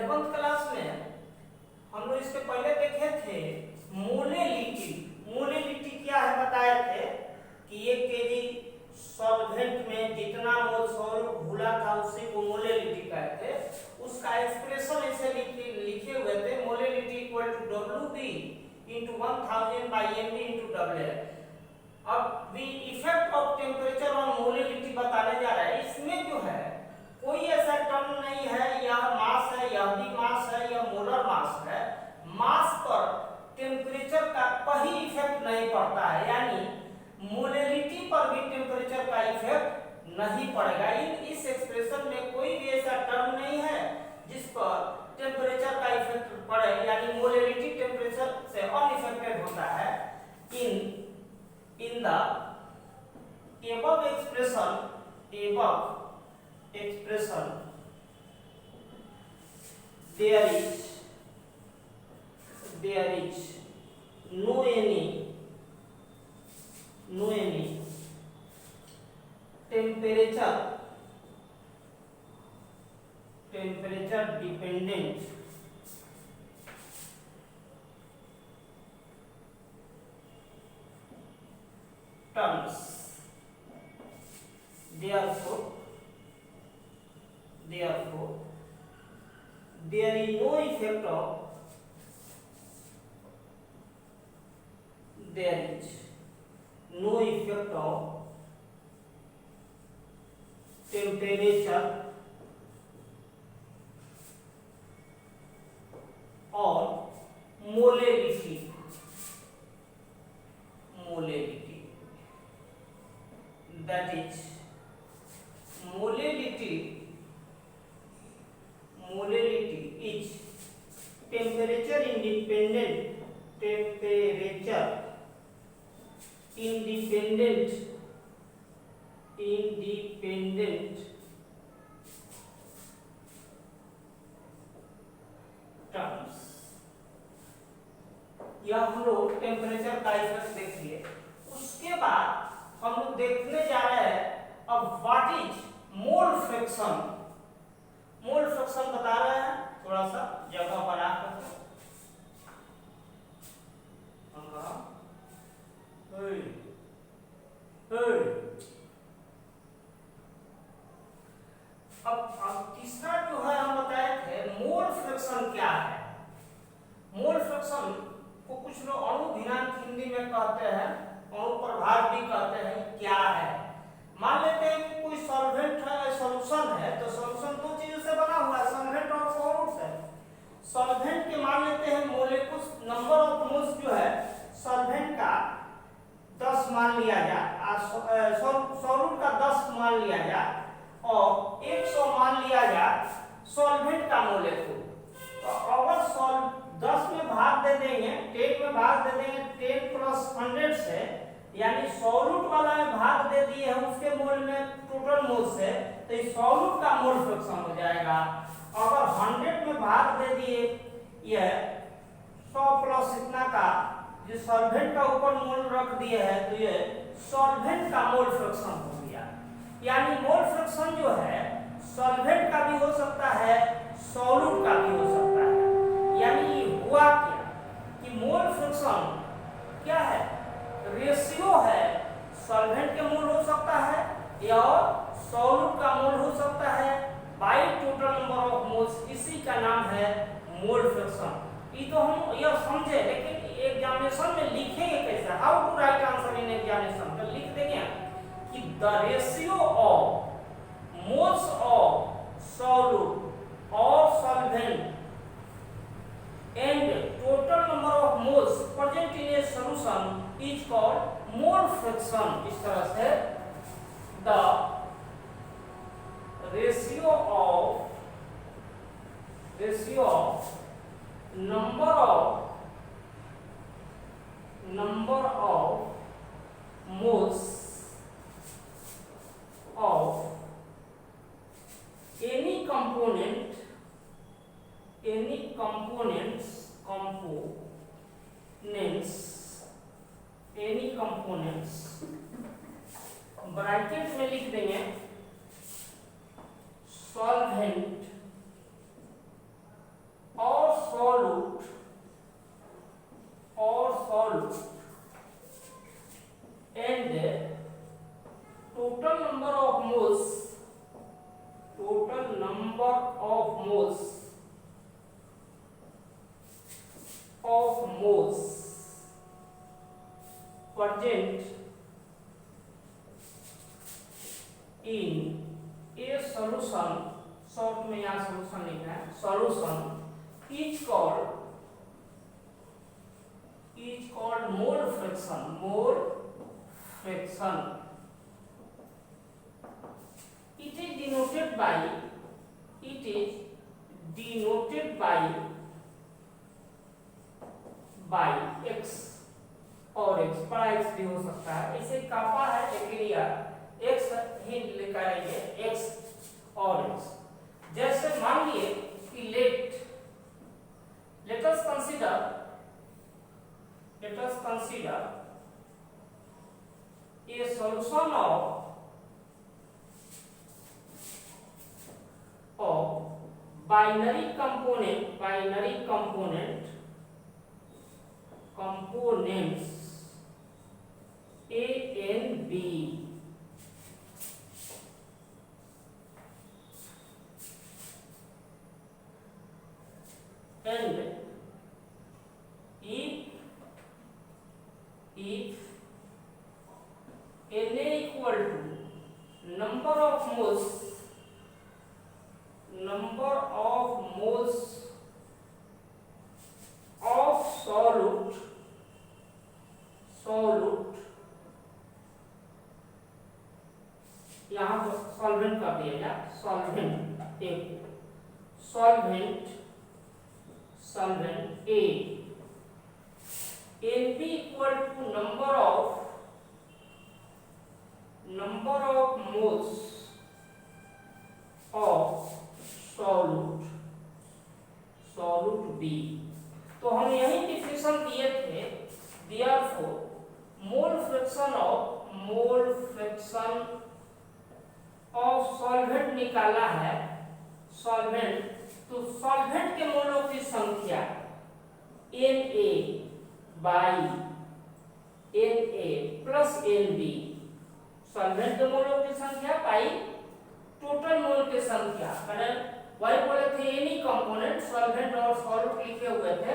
11th class में हम लोग इसके पहले देखे थे मोलेलिटी। मोलेलिटी क्या है बताए थे कि 1 केजी सॉल्वेंट में जितना मोल सॉल्व घुला था उसी को मोलेलिटी कहते थे। उसका एक्सप्रेशन ऐसे लिखे हुए थे molality equal to WB into 1000 by MB into WL। अब we effect of temperature on molality बताने जा रहा है। इसमें जो है कोई ऐसा टर्म नहीं है, यह मास है, यह भी मास है, यह मोलर मास है। मास पर टेम्परेचर का कोई इफेक्ट नहीं पड़ता है, यानी मोलेलिटी पर भी टेम्परेचर का इफेक्ट नहीं पड़ेगा। इस एक्सप्रेशन में कोई भी ऐसा टर्म नहीं है जिस पर टेम्परेचर का इफेक्ट पड़े, यानी मोलेलिटी टेम्परेचर से अनइफेक्टेड होता है। in the above expression there is no any temperature dependent terms, therefore there is no effect of temperature or molality that is molality is temperature independent terms। यह हम लोग temperature का effect देख लिए। उसके बाद हम लोग देखने जा रहे हैं अब what is mole fraction. Mole fraction बता रहे हैं, थोड़ा सा जगह बना करके। अब तीसरा जो है हम बताए थे मोल फ्रैक्शन क्या है। मोल फ्रैक्शन को कुछ लोग अणु भिन्नांक हिंदी में कहते हैं, अणु प्रभाव भी कहते हैं। क्या है, मान लेते हैं कि कोई सॉल्वेंट है, सॉल्यूशन है, तो सॉल्यूशन दो चीजों से बना हुआ है, सॉल्वेंट और सॉल्यूट है। सॉल्वेंट के मान लेते हैं मोलेकुल्स नंबर ऑफ मोल्स जो है सॉल्वेंट का 10 मान लिया जाए, सॉल्यूट का 10 मान लिया जाए और 100 मान लिया जाए सॉल्वेंट का मोलेकुल। तो अगर 10 में भाग दे देंगे, 10 में भाग दे देंगे 10 + 100 से, यानी सॉल्यूट वाला में भाग दे दिए हैं उसके मोल में टोटल मोल से, तो इस सॉल्यूट का मोल फ्रैक्शन हो जाएगा। अगर 100 में भाग दे दिए यह 100 प्लस इतना का जो सॉल्वेंट का ऊपर मोल रख दिए है, तो ये सॉल्वेंट का मोल फ्रैक्शन हो गया। यानी मोल फ्रैक्शन जो है सॉल्वेंट का भी हो सकता है, सॉल्यूट का भी हो सकता है। यानी हुआ क्या कि मोल फ्रैक्शन क्या है, रेशियो है। सॉल्वेंट के मोल हो सकता है या सॉल्यूट का मोल हो सकता है by total number of moles, इसी का नाम है मोल फ्रैक्शन। ये तो हम यह समझे, लेकिन एग्जामिनेशन में लिखेंगे कैसे, how to write answer in examination. तो लिख देंगे कि the ratio of moles of solute और solvent and total number of moles present in a solution is called mole fraction। इस तरह से the ratio of number of moles of any components bracket में लिख देंगे solvent solute and total number of moles present in a solution, short में यहाँ solution लिखना है, solution is called mole fraction. It is denoted by x और x, बड़ा x भी हो सकता है, इसे कापा है एरिया x ही लेकर आइए, x और x। जैसे मान लिए कि let us consider a solution of binary components a and b, and if Na equal to number of moles of solute यहाँ पर सॉल्वेंट कर दिया जाए, solvent A, and B equal to number of moles of solute B। तो हम यही definition दिए थे, therefore mole fraction of solvent निकाला है, solvent, तो सॉल्वेंट के मोलों की संख्या Na by Na plus Nb, solvent के मोलों की संख्या बाई टोटल मोल की संख्या, मैंने वही बोले थे एनी कंपोनेंट सॉल्वेंट और सॉल्यूट लिखे हुए थे,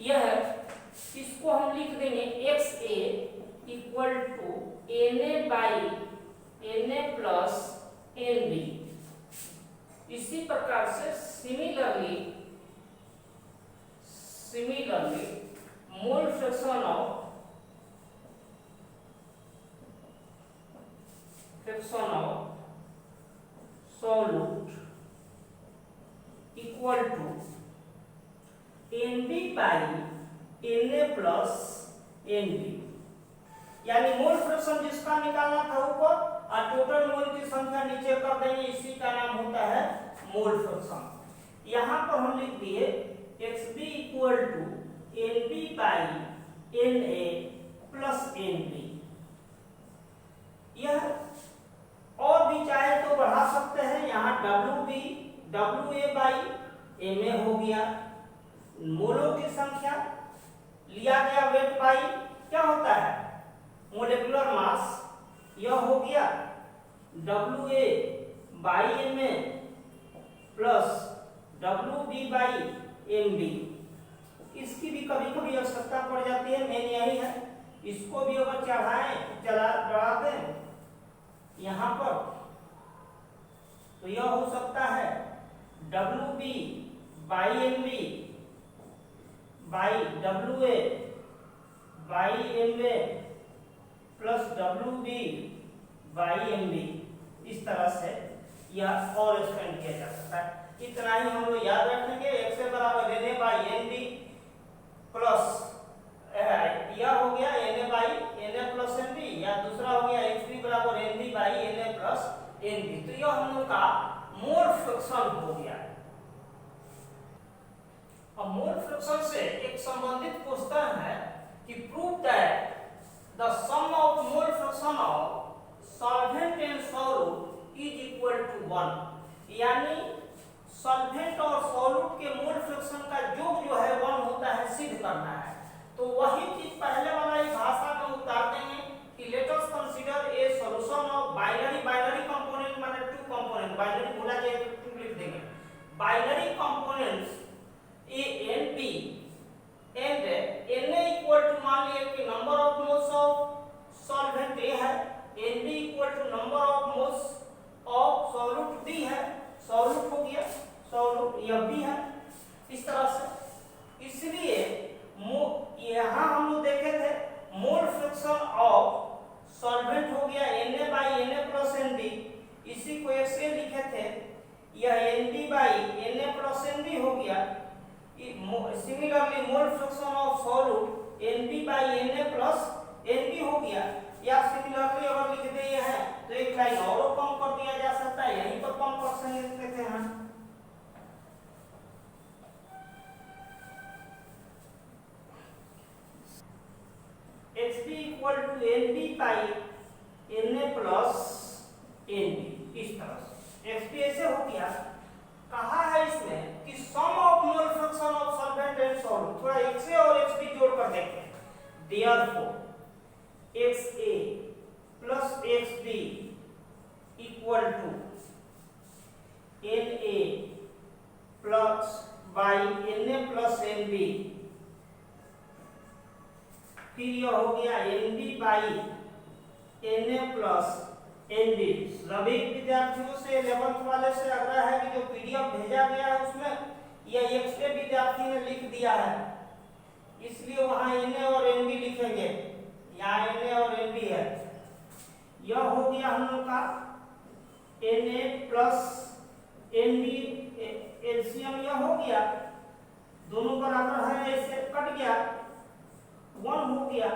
यह इसको हम लिख देंगे XA equal to Na by Na plus Nb। इसी प्रकार से similarly mole fraction of solute equal to Nb by Na plus Nb, यानी मोल फ्रैक्शन जिसका निकालना था ऊपर और टोटल मोल की संख्या नीचे कर देंगे, इसी का नाम होता है मोल फ्रैक्शन। यहाँ पर हम लिख दिए xb equal to Nb by Na plus Nb। यह और भी चाहे तो बढ़ा सकते हैं, यहाँ WA बाई Ma हो गया, मोलों की संख्या लिया गया वेट बाई क्या होता है मोलेकुलर मास, यह हो गया WA by Ma plus WB by MB। इसकी भी कभी कभी आवश्यकता पड़ जाती है, मेन यही है, इसको भी अगर बढ़ा दें यहाँ पर तो यह हो सकता है WB by MB by WA by MA plus WB by MB। इस तरह से यह और एक्सपेंड किया जा सकता है। इतना ही हम लोग याद रखेंगे, x से बराबर Na बाई Nb प्लस यह हो गया Na by Na plus Nb, या दूसरा हो गया xb बराबर Nb by Na plus Nb। तो यह हम लोग का मोल फ्रैक्शन हो गया। अब मोल फ्रैक्शन से एक संबंधित क्वेश्चन है कि prove that the sum of mole fraction of solvent and solute is equal to 1, यानी सॉल्वेंट और सॉल्यूट के mole fraction binary components A and B and Na equal to, मान लिया कि number of moles of solvent A है, Nb equal to number of moles of solute B है, solute हो गया, सॉल्यूट यह बी है, इस तरह से। इसलिए यहाँ हम लोग देखे थे मोल फ्रैक्शन ऑफ सॉल्वेंट हो गया Na by Na plus Nb, इसी को ऐसे लिखे थे, यह Nb by Na plus Nb हो गया। Similarly mole fraction of solute Nb by Na plus Nb हो गया। या सिमिलरली अगर लिख दे है तो एक लाइन और कम कर दिया जा सकता है, यहीं पर कम कर सकते थे हम। Xb equal to Nb by Na plus Nb, इस तरह से Xb ऐसे हो गया। कहा है इसमें कि sum of mole fraction of solvent and solute, थोड़ा Xa और Xb जोड़कर देखते हैं। Therefore Xa plus Xb equal to Na plus by Na plus Nb, फिर यह हो गया Nb by Na plus Nb। सभी विद्यार्थियों से 11th वाले से आग्रह है कि जो PDF भेजा गया है उसमें यह Xa विद्यार्थी ने लिख दिया है, इसलिए वहां Na और Nb लिखेंगे, यहाँ Na और Nb है। यह हो गया हम लोग का Na प्लस Nb, एलसीएम यह हो गया, दोनों बराबर है, ऐसे कट गया, 1 हो गया।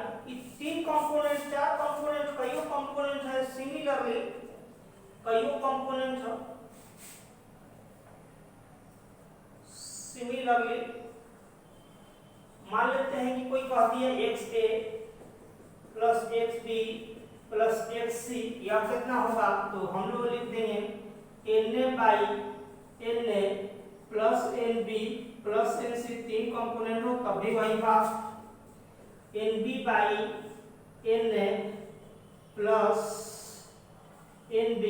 तीन कंपोनेंट, चार कंपोनेंट, कई कंपोनेंट है, सिमिलरली कई कंपोनेंट है, सिमिलरली मान लेते हैं कि कोई कह दिया Xa plus Xb plus Xc, यह कितना होगा, तो हम लोग लिख देंगे Na by Na plus Nb plus Nc, तीन कंपोनेंट हो तब भी वही बात, Nb by Na plus Nb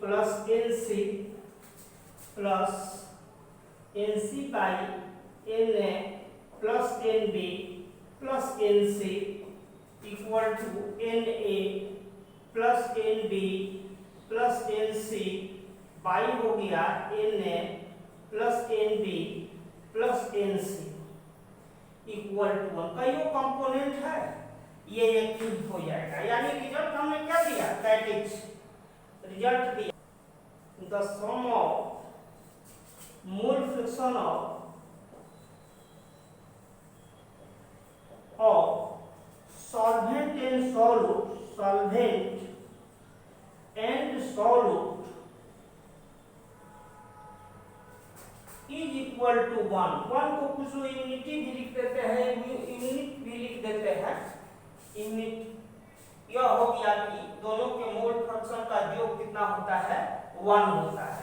plus Nc plus Nc by Na plus Nb plus Nc equal to Na plus Nb plus Nc by हो गया Na plus Nb plus Nc equal to 1। कई component है, ये एक cube हो जाएगा। यानी result हमने क्या दिया, दैट इज रिजल्ट दिया the sum of mole fraction of solvent and solute, solvent and solute is equal to 1। 1 को कुछ यूनिटी भी लिख देते हैं, यूनिट भी लिख देते हैं, यूनिट। यह हो गया कि दोनों के मोल फ्रैक्शन का योग कितना होता है, 1 होता है।